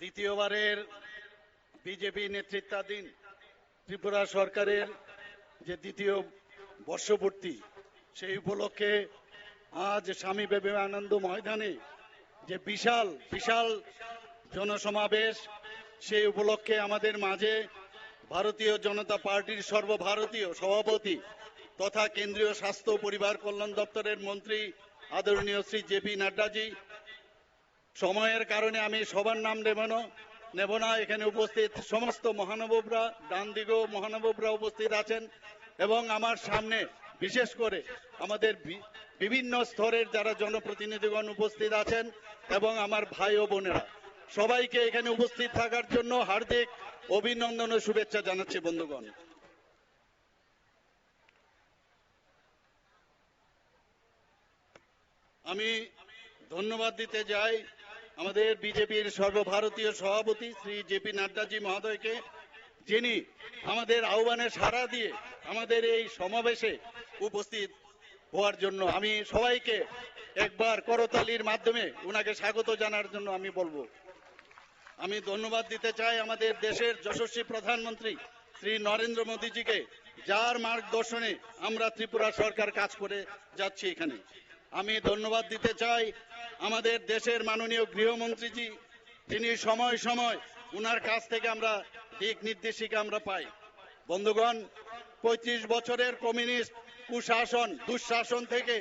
দ্বিতীয়বারের বিজেপি নেতৃত্বাধীন ত্রিপুরা সরকারের যে দ্বিতীয় বর্ষপূর্তি সেই উপলক্ষে আজ স্বামী বিবেকানন্দ ময়দানে যে বিশাল বিশাল জনসমাবেশ, সেই উপলক্ষে আমাদের মাঝে ভারতীয় জনতা পার্টির সর্বভারতীয় সভাপতি তথা কেন্দ্রীয় স্বাস্থ্য ও পরিবার কল্যাণ দপ্তরের মন্ত্রী আদরণীয় শ্রী জেপি নাড্ডাজি, সময়ের কারণে আমি সবার নাম নেব না। এখানে উপস্থিত সমস্ত মহানুভবরা, ডান দিকেও মহানুভবরা উপস্থিত আছেন এবং আমার সামনে বিশেষ করে আমাদের বিভিন্ন স্তরের যারা জনপ্রতিনিধিগণ উপস্থিত আছেন এবং আমার ভাই ও বোনেরা, সবাইকে এখানে উপস্থিত থাকার জন্য হার্দিক অভিনন্দন ও শুভেচ্ছা জানাচ্ছি। বন্ধুগণ, আমি ধন্যবাদ দিতে যাই আমাদের বিজেপির সর্বভারতীয় সভাপতি শ্রী জেপি নাড্ডাজি মহোদয়কে, যিনি আমাদের আহ্বানে সাড়া দিয়ে আমাদের এই সমাবেশে উপস্থিত হওয়ার জন্য আমি সবাইকে একবার করতালির মাধ্যমে উনাকে স্বাগত জানার জন্য আমি বলবো। আমি ধন্যবাদ দিতে চাই আমাদের দেশের যশস্বী প্রধানমন্ত্রী শ্রী নরেন্দ্র মোদীজিকে, যার মার্গদর্শনে আমরা ত্রিপুরা সরকার কাজ করে যাচ্ছি এখানে। আমি ধন্যবাদ দিতে চাই আমাদের দেশের মাননীয় গৃহমন্ত্রীজি, যিনি সময় সময় উনার কাছ থেকে আমরা দিক নির্দেশিকা আমরা পাই। বন্ধুগণ, ৩৫ বছরের কমিউনিস্ট কুশাসন দুঃশাসন থেকে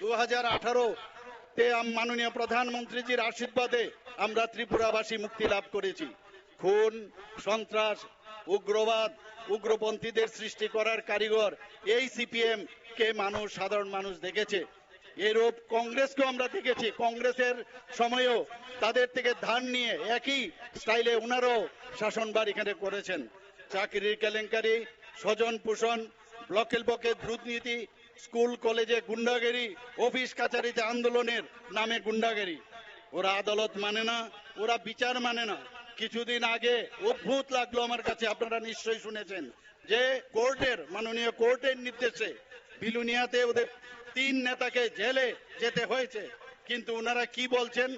2018-তে মাননীয় প্রধানমন্ত্রীজির আশীর্বাদে আমরা ত্রিপুরাবাসী মুক্তি লাভ করেছি। খুন, সন্ত্রাস, উগ্রবাদ, উগ্রপন্থীদের সৃষ্টি করার কারিগর এই সিপিএম কে সাধারণ মানুষ দেখেছে। এরূপ কংগ্রেসকেও আমরা দেখেছি। কংগ্রেসের সময়ও তাদের থেকে ধার নিয়ে একই স্টাইলে উনারও শাসনভার এখানে করেছেন। চাকরির কেলেঙ্কারি, স্বজন পোষণ, ব্লকের বকে দুর্নীতি, স্কুল কলেজে গুন্ডাগিরি, অফিস কাছারিতে আন্দোলনের নামে গুন্ডাগিরি। ওরা আদালত মানে না, ওরা বিচার মানে না। কিছুদিন আগে অদ্ভুত লাগলো আমার কাছে, আপনারা নিশ্চয়ই শুনেছেন যে মাননীয় কোর্টের নির্দেশে বিলুনিয়াতে ওদের 3 নেতাকে জেলে যেতে হয়েছে, কিন্তু উনারা কি বলছেন,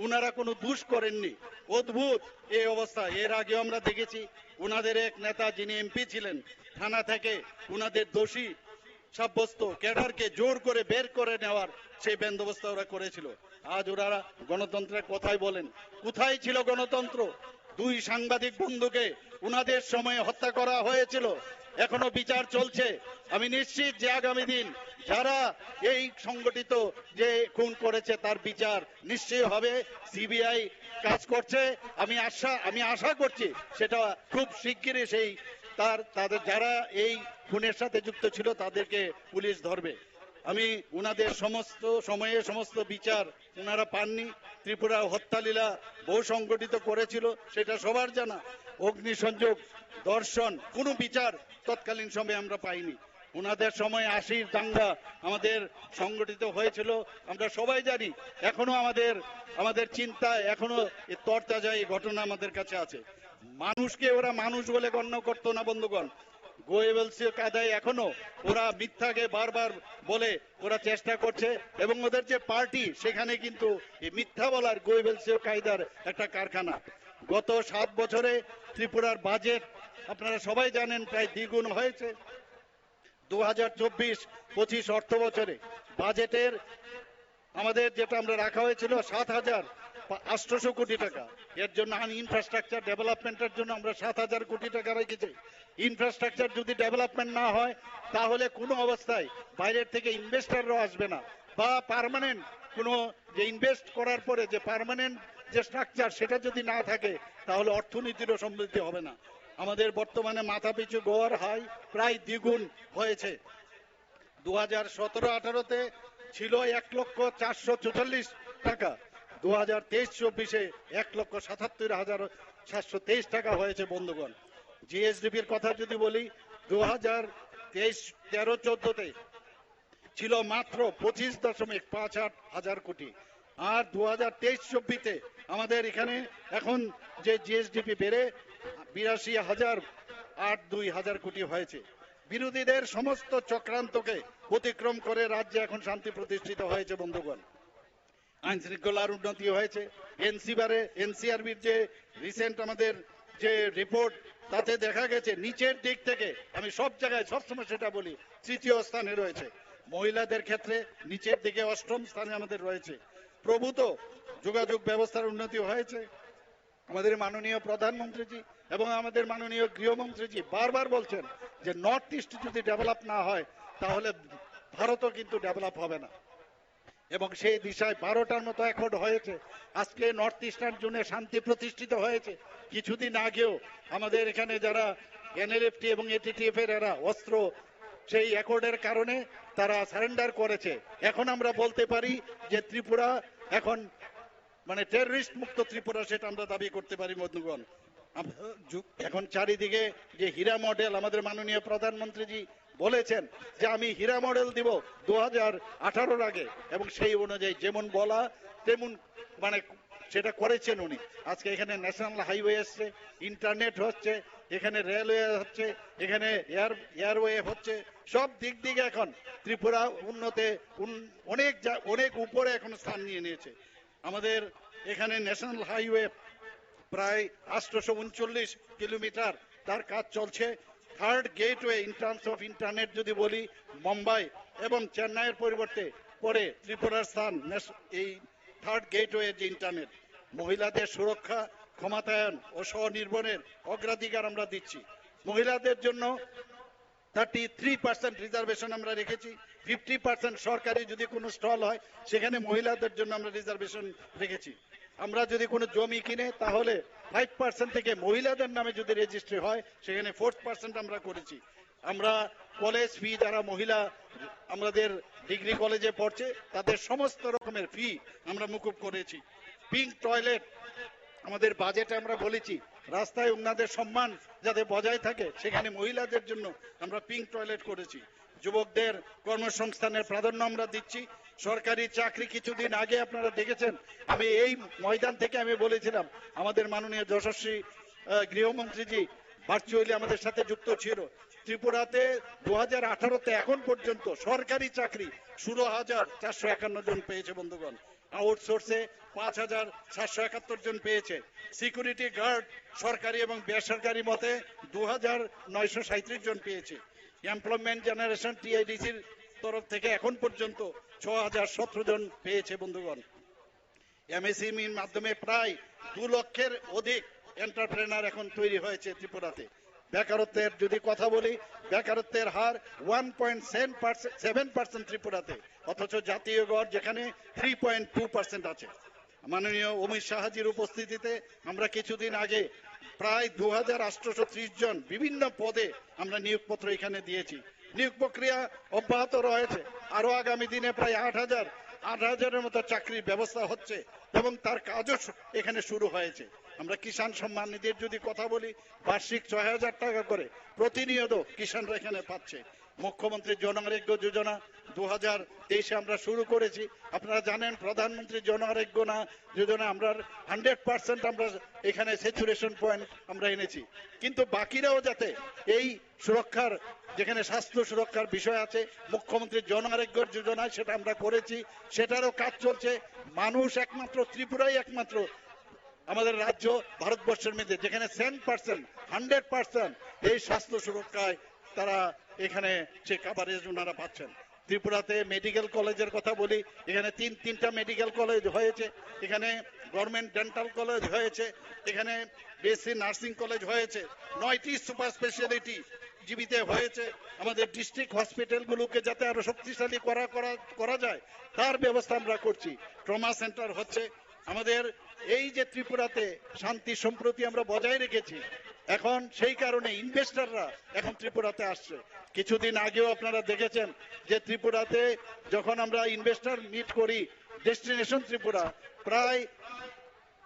উনারা কোনো দোষ করেননি। অদ্ভুত এই অবস্থা। এর আগে আমরা দেখেছি উনাদের এক নেতা যিনি এমপি ছিলেন, থানা থেকে উনাদের দোষী সাব্যস্ত ক্যাডারকে জোর করে বের করে নেওয়ার সেই বন্দোবস্ত ওরা করেছিল। আজ ওরা গণতন্ত্রের কথাই বলেন। কোথায় ছিল গণতন্ত্র? 2 সাংবাদিক বন্ধুকে উনাদের সময়ে হত্যা করা হয়েছিল, এখনো বিচার চলছে। আমি নিশ্চিত যে আগামী দিন যারা এই সংগঠিত যে খুন করেছে তার বিচার নিশ্চয়ই হবে। সিবিআই কাজ করছে, আমি আশা করছি সেটা খুব শিগগিরই তাদের যারা এই খুনের সাথে যুক্ত ছিল তাদেরকে পুলিশ ধরবে। আমি উনাদের সমস্ত সময়ে সমস্ত বিচার উনারা পাননি। ত্রিপুরা হত্যালীলা বহু সংগঠিত করেছিল, সেটা সবার জানা। অগ্নিসংযোগ, ধর্ষণ, কোনো বিচার তৎকালীন সময়ে আমরা পাইনি। উনাদের সময় 80 দাঙ্গা আমাদের সংগঠিত হয়েছিল, আমরা সবাই জানি। এখনো আমাদের চিন্তায় এখনো তরতাজা এই ঘটনা আমাদের কাছে আছে। মানুষকে ওরা মানুষ বলে গণ্য করতো না। বন্ধুগণ, গোয়েবলসীয় কায়দায় এখনো ওরা মিথ্যাকে বারবার বলে ওরা চেষ্টা করছে, এবং ওদের যে পার্টি সেখানে কিন্তু এই মিথ্যা বলার গোয়েবলসীয় কায়দার একটা কারখানা। গত 7 বছরে ত্রিপুরার বাজেট আপনারা সবাই জানেন প্রায় দ্বিগুণ হয়েছে। 2024-25 অর্থ বছরে বাজেটের আমাদের যেটা আমরা রাখা হয়েছিল 7,800 কোটি টাকা, এর জন্য ইনফ্রাস্ট্রাকচার ডেভেলপমেন্টের জন্য আমরা 7,000 কোটি টাকা রেখেছি। ইনফ্রাস্ট্রাকচার যদি ডেভেলপমেন্ট না হয় তাহলে কোনো অবস্থায় বাইরের থেকে ইনভেস্টররাও আসবে না, বা পার্মানেন্ট কোনো যে ইনভেস্ট করার পরে যে পার্মানেন্ট যে স্ট্রাকচার সেটা যদি না থাকে তাহলে অর্থনীতিরও সমৃদ্ধি হবে না। আমাদের বর্তমানে মাথাপিছু গড় হাই প্রায় দ্বিগুণ হয়েছে। 2017-18-তে ছিল 1,444,000 টাকা, 2023-24-এ 1,77,723 টাকা হয়েছে। বন্ধুগণ, জিএসডিপির কথা যদি বলি, 2023-13-14-তে ছিল মাত্র 25.58 হাজার কোটি, আর 2023-24-তে আমাদের এখানে এখন যে জিএসডিপি বেড়ে 82,082 কোটি হয়েছে। বিরোধীদের সমস্ত চক্রান্তকে অতিক্রম করে রাজ্যে এখন শান্তি প্রতিষ্ঠিত হয়েছে। বন্ধুগণ, আইন শৃঙ্খলার উন্নতি হয়েছে। এনসিআরবির যে রিসেন্ট আমাদের যে রিপোর্ট, তাতে দেখা গেছে নিচের দিক থেকে, আমি সব জায়গায় সবসময় সেটা বলি, তৃতীয় স্থানে রয়েছে। মহিলাদের ক্ষেত্রে নিচের দিকে অষ্টম স্থানে আমাদের রয়েছে। প্রভূত যোগাযোগ ব্যবস্থার উন্নতি হয়েছে। আমাদের মাননীয় প্রধানমন্ত্রীজি এবং আমাদের মাননীয় গৃহমন্ত্রীজি বারবার বলছেন যে নর্থ ইস্ট যদি ডেভেলপ না হয় তাহলে ভারতও কিন্তু ডেভেলপ হবে না, এবং সেই দিশায় 12টার মতো অ্যাকর্ড হয়েছে। আজকে নর্থ ইস্টার্ন জোনে শান্তি প্রতিষ্ঠিত হয়েছে। কিছুদিন আগেও আমাদের এখানে যারা এনএলএফটি এবং এটিটিএফ এর এরা অস্ত্র সেই অ্যাকর্ডের কারণে তারা সারেন্ডার করেছে। এখন আমরা বলতে পারি যে ত্রিপুরা এখন মানে টেররিস্ট মুক্ত ত্রিপুরা, সেটা আমরা দাবি করতে পারি বন্ধুগণ। এখন চারিদিকে যে হীরা মডেল আমাদের মাননীয় প্রধানমন্ত্রীজি বলেছেন যে আমি হীরা মডেল দিব 2018-র আগে, এবং সেই অনুযায়ী যেমন বলা তেমন মানে সেটা করেছেন উনি। আজকে এখানে ন্যাশনাল হাইওয়ে এসছে, ইন্টারনেট হচ্ছে, এখানে রেলওয়ে হচ্ছে, এখানে এয়ারওয়ে হচ্ছে, সব দিক দিকে এখন ত্রিপুরা অনেক উপরে এখন স্থান নিয়ে নিয়েছে। আমাদের এখানে ন্যাশনাল হাইওয়ে প্রায় 839 কিলোমিটার তার কাজ চলছে। Third gateway in terms of internet যদি বলি, মুম্বাই এবং চেন্নাইয়ের পরিবর্তে পরে ত্রিপুরার স্থান এই থার্ড গেটওয়ে যে ইন্টারনেট। মহিলাদের সুরক্ষা, ক্ষমতায়ন ও স্বনির্ভরের অগ্রাধিকার আমরা দিচ্ছি। মহিলাদের জন্য 33% রিজার্ভেশন আমরা রেখেছি। 50% সরকারি যদি কোনো স্টল হয় সেখানে মহিলাদের জন্য আমরা রিজার্ভেশন রেখেছি। আমরা যদি কোনো জমি কিনে তাহলে 5% থেকে মহিলাদের নামে যদি রেজিস্ট্রি হয় সেখানে 4% আমরা করেছি। আমরা কলেজ ফি, যারা মহিলা আমাদের ডিগ্রি কলেজে পড়ছে তাদের সমস্ত রকমের ফি আমরা মুকুব করেছি। পিঙ্ক টয়লেট আমাদের বাজেটে আমরা বলেছি, রাস্তায় ওনাদের সম্মান যাতে বজায় থাকে সেখানে মহিলাদের জন্য আমরা পিঙ্ক টয়লেট করেছি। যুবকদের কর্মসংস্থানের প্রাধান্য আমরা দিচ্ছি। সরকারি চাকরি কিছুদিন আগে আপনারা দেখেছেন, আমি এই ময়দান থেকে আমি বলেছিলাম, আমাদের মাননীয় যশস্বী গৃহমন্ত্রীজি ভার্চুয়ালি আমাদের সাথে যুক্ত ছিল। ত্রিপুরাতে 2018-তে এখন পর্যন্ত সরকারি চাকরি 16,451 জন পেয়েছে বন্ধুগণ। আউটসোর্সে 5,771 জন পেয়েছে। সিকিউরিটি গার্ড সরকারি এবং বেসরকারি মতে 2,937 জন পেয়েছে। এমপ্লয়মেন্ট জেনারেশন টিআইডিসির তরফ থেকে এখন পর্যন্ত 6,017 জন পেয়েছে বন্ধুগণ। এমএসএমইর মাধ্যমে প্রায় 2 লক্ষের অধিক এন্টারপ্রেনার এখন তৈরি হয়েছে ত্রিপুরাতে। বেকারত্বের যদি কথা বলি, বেকারত্বের হার 1.7% ত্রিপুরাতে, অথচ জাতীয় গড় যেখানে 3.2% আছে। মাননীয় অমিত শাহজির উপস্থিতিতে আমরা কিছুদিন আগে প্রায় 2,830 জন বিভিন্ন পদে আমরা নিয়োগপত্র এখানে দিয়েছি। নিয়োগ প্রক্রিয়া অব্যাহত রয়েছে। আরো আগামী দিনে প্রায় 8,000-এর মতো চাকরির ব্যবস্থা হচ্ছে এবং তার কাজও এখানে শুরু হয়েছে। আমরা কিষাণ সম্মান নিধির যদি কথা বলি, বার্ষিক 6,000 টাকা করে প্রতিনিয়ত কিষাণরা এখানে পাচ্ছে। মুখ্যমন্ত্রী জন আরোগ্য যোজনা 2023-এ আমরা শুরু করেছি। আপনারা জানেন প্রধানমন্ত্রী জন আরোগ্য যোজনা আমরা 100% আমরা এখানে স্যাচুরেশন পয়েন্ট আমরা এনেছি, কিন্তু বাকিরাও যাতে এই সুরক্ষার, যেখানে স্বাস্থ্য সুরক্ষার বিষয় আছে, মুখ্যমন্ত্রী জন আরোগ্য যোজনায় সেটা আমরা করেছি, সেটারও কাজ চলছে। মানুষ একমাত্র ত্রিপুরাই একমাত্র আমাদের রাজ্য ভারতবর্ষের মধ্যে যেখানে 100% এই স্বাস্থ্য সুরক্ষায় তারা এখানে সে কাভারেজ ওনারা পাচ্ছেন। ত্রিপুরাতে মেডিকেল কলেজের কথা বলি, এখানে তিনটা মেডিকেল কলেজ হয়েছে, এখানে গভর্নমেন্ট ডেন্টাল কলেজ হয়েছে, এখানে বিএসসি নার্সিং কলেজ হয়েছে, 9টি সুপার স্পেশালিটি জীবিতে হয়েছে। আমাদের ডিস্ট্রিক্ট হসপিটালগুলোকে যাতে আরো শক্তিশালী করা যায় তার ব্যবস্থা আমরা করছি। ট্রমা সেন্টার হচ্ছে। আমাদের এই যে ত্রিপুরাতে শান্তি সম্প্রতি আমরা বজায় রেখেছি, এখন সেই কারণে ইনভেস্টররা এখন ত্রিপুরাতে আসছে। কিছুদিন আগেও আপনারা দেখেছেন যে ত্রিপুরাতে যখন আমরা ইনভেস্টর মিট করি, ডেস্টিনেশন ত্রিপুরা, প্রায়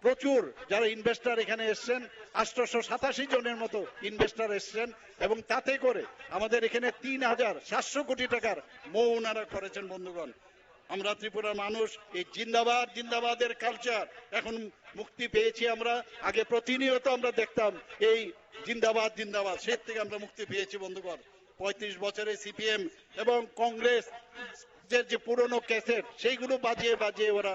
প্রচুর যারা ইনভেস্টর এখানে এসছেন, 887 জনের মতো ইনভেস্টর এসছেন, এবং তাতে করে আমাদের এখানে 3,700 কোটি টাকার ওনারা করেছেন বন্ধুগণ। আমরা ত্রিপুরার মানুষ এই জিন্দাবাদ জিন্দাবাদের কালচার এখন মুক্তি পেয়েছি। আমরা আগে প্রতিনিয়ত আমরা দেখতাম এই জিন্দাবাদ জিন্দাবাদ, সে থেকে আমরা মুক্তি পেয়েছি বন্ধুগণ। 35 বছরে সিপিএম এবং কংগ্রেস যে পুরনো ক্যাসেট সেইগুলো বাজিয়ে বাজিয়ে ওরা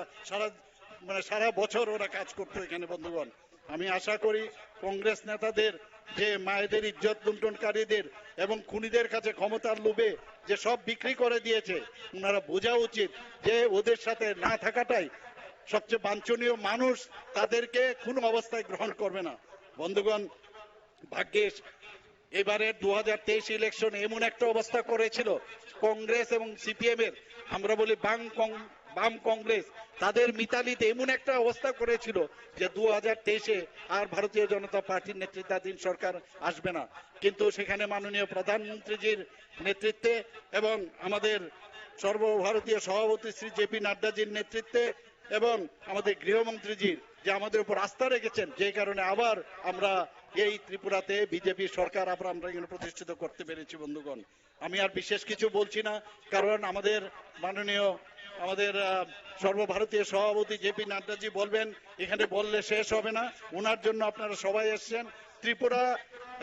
সারা বছর ওরা কাজ করতো এখানে বন্ধুগণ। আমি আশা করি কংগ্রেস নেতাদের যে মায়েদের ইজ্জত লুণ্ঠনকারীদের এবং খুনিদের কাছে ক্ষমতার লোভে যে সব বিক্রি করে দিয়েছে, ওনারা বোঝা উচিত যে ওদের সাথে না থাকাটাই সবচেয়ে বাঞ্ছনীয়। মানুষ তাদেরকে কোনো অবস্থায় গ্রহণ করবে না বন্ধুগণ। ভাগ্যিস এবারের 2023 ইলেকশন এমন একটা অবস্থা করেছিল কংগ্রেস এবং সিপিএম এর, আমরা বলি বাম কংগ্রেস, তাদের মিতালিতে এমন একটা অবস্থা করেছিল যে 2023-এ আর ভারতীয় জনতা পার্টির নেতৃত্বাধীন সরকার আসবে না। কিন্তু সেখানে মাননীয় প্রধানমন্ত্রীজির নেতৃত্বে এবং আমাদের সর্বভারতীয় সভাপতি শ্রী জেপি নাড্ডাজির নেতৃত্বে এবং আমাদের গৃহমন্ত্রীজির যে আমাদের উপর আস্থা রেখেছেন, যে কারণে আবার আমরা এই ত্রিপুরাতে বিজেপি সরকার আমরা এখানে প্রতিষ্ঠিত করতে পেরেছি বন্ধুগণ। আমি আর বিশেষ কিছু বলছি না, কারণ আমাদের মাননীয় সর্বভারতীয় সভাপতি জেপি নাড্ডাজি বলবেন, এখানে বললে শেষ হবে না। ওনার জন্য আপনারা সবাই এসছেন। ত্রিপুরা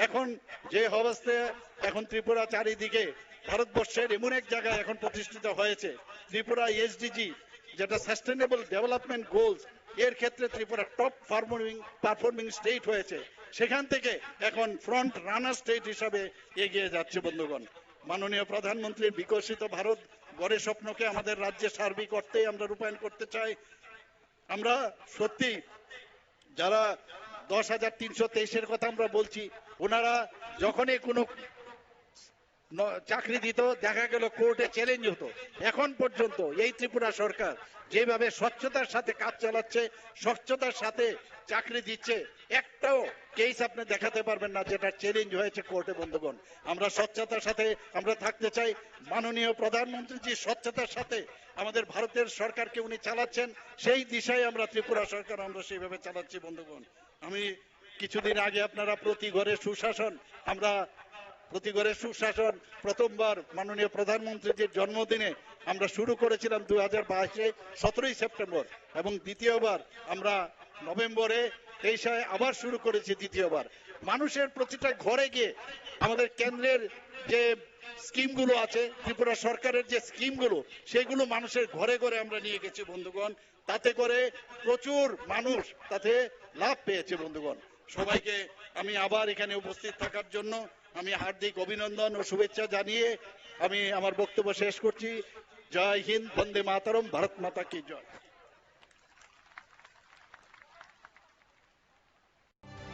এখন যে অবস্থায়, এখন ত্রিপুরা চারিদিকে ভারতবর্ষের এমন এক জায়গায় এখন প্রতিষ্ঠিত হয়েছে, ত্রিপুরা এসডিজি যেটা সাস্টেনেবল ডেভেলপমেন্ট গোলস, এর ক্ষেত্রে ত্রিপুরা টপ পারফর্মিং স্টেট হয়েছে। সেখান থেকে এখন ফ্রন্ট রানার স্টেট হিসাবে এগিয়ে যাচ্ছে বন্ধুগণ। মাননীয় প্রধানমন্ত্রীর বিকশিত ভারত গড়ে স্বপ্নকে আমাদের রাজ্যে সার্বিক অর্থে আমরা রূপায়ণ করতে চাই। আমরা সত্যি যারা 10,323-এর কথা আমরা বলছি, ওনারা যখনই কোনো চাকরি দিত দেখা গেল কোর্টে চ্যালেঞ্জ হতো। এখন পর্যন্ত এই ত্রিপুরা সরকার যেভাবে স্বচ্ছতার সাথে কাজ চালাচ্ছে, স্বচ্ছতার সাথে চাকরি দিচ্ছে, একটাও কেস আপনি দেখাতে পারবেন না যেটা চ্যালেঞ্জ হয়েছে কোর্টে বন্ধুগণ। আমরা স্বচ্ছতার সাথে আমরা থাকতে চাই। মাননীয় প্রধানমন্ত্রী যে স্বচ্ছতার সাথে আমাদের ভারতের সরকারকে উনি চালাচ্ছেন, সেই দিশায় আমরা ত্রিপুরা সরকার আমরা সেইভাবে চালাচ্ছি বন্ধুগণ। আমি কিছুদিন আগে আপনারা প্রতি ঘরে সুশাসন, আমরা প্রতি ঘরে সুশাসন প্রথমবার মাননীয় প্রধানমন্ত্রীর জন্মদিনে আমরা শুরু করেছিলাম 2022-এ 17ই সেপ্টেম্বর, এবং দ্বিতীয়বার আমরা নভেম্বরে 23-এ আবার শুরু করেছি দ্বিতীয়বার। মানুষের প্রতিটা ঘরে গিয়ে আমাদের কেন্দ্রের যে স্কিমগুলো আছে, ত্রিপুরা সরকারের যে স্কিমগুলো, সেগুলো মানুষের ঘরে ঘরে আমরা নিয়ে গেছি বন্ধুগণ। তাতে করে প্রচুর মানুষ তাতে লাভ পেয়েছে বন্ধুগণ। সবাইকে আমি আবার এখানে উপস্থিত থাকার জন্য আমি হার্দিক অভিনন্দন ও শুভেচ্ছা জানিয়ে আমি আমার বক্তব্য শেষ করছি। জয় হিন্দ, বন্দে মাতরম, ভারত মাতা কি জয়।